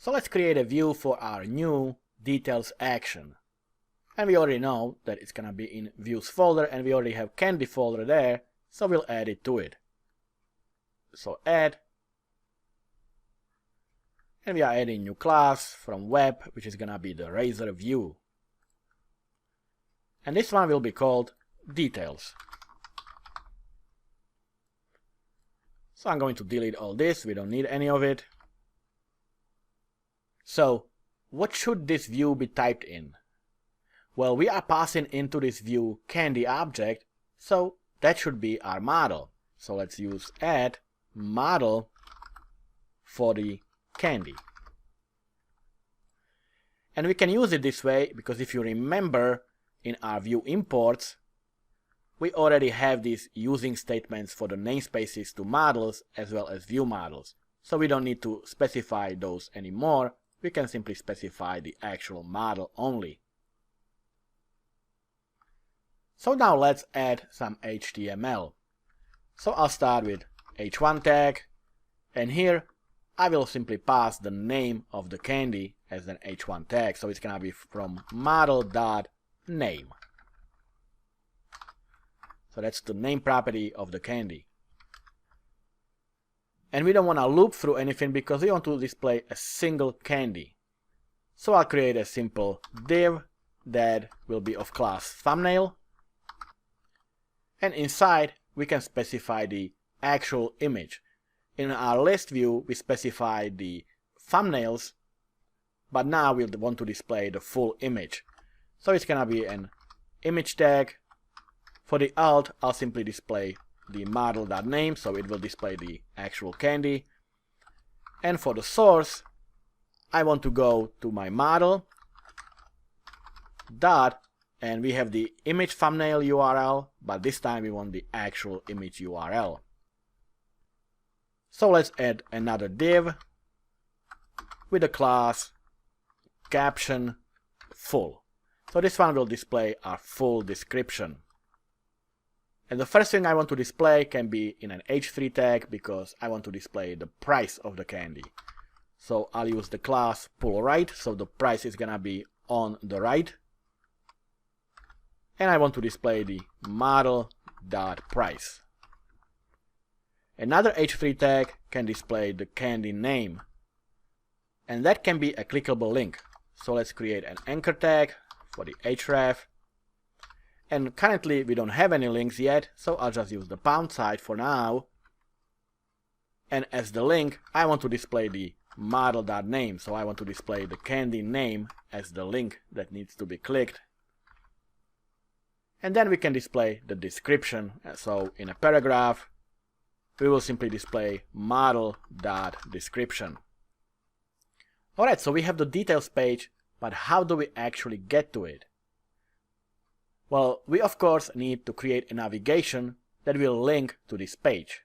So let's create a view for our new details action. And we already know that it's gonna be in views folder, and we already have candy folder there, so we'll add it to it. So add, and we are adding new class from web, which is gonna be the razor view. And this one will be called details. So I'm going to delete all this, we don't need any of it. So what should this view be typed in? Well, we are passing into this view candy object, so that should be our model. So let's use add model for the candy. And we can use it this way because if you remember, in our view imports, we already have these using statements for the namespaces to models as well as view models. So we don't need to specify those anymore. We can simply specify the actual model only. So now let's add some HTML. So I'll start with h1 tag, and here I will simply pass the name of the candy as an h1 tag. So it's gonna be from model.name. So that's the name property of the candy. And we don't want to loop through anything because we want to display a single candy. So I'll create a simple div that will be of class thumbnail. And inside we can specify the actual image. In our list view we specified the thumbnails, but now we want to display the full image. So it's gonna be an image tag. For the alt, I'll simply display the model.name, so it will display the actual candy. And for the source, I want to go to my model dot, and we have the image thumbnail URL, but this time we want the actual image URL. So let's add another div with the class caption full. So this one will display our full description. And the first thing I want to display can be in an h3 tag because I want to display the price of the candy. So I'll use the class pull right, so the price is gonna be on the right. And I want to display the model.price. Another h3 tag can display the candy name. And that can be a clickable link. So let's create an anchor tag for the href. And currently we don't have any links yet, so I'll just use the pound sign for now. And as the link, I want to display the model.name, so I want to display the candy name as the link that needs to be clicked. And then we can display the description, so in a paragraph, we will simply display model.description. Alright, so we have the details page, but how do we actually get to it? Well, we of course need to create a navigation that will link to this page.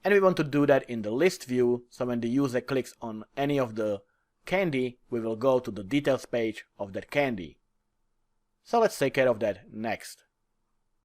And we want to do that in the list view, so when the user clicks on any of the candy, we will go to the details page of that candy. So let's take care of that next.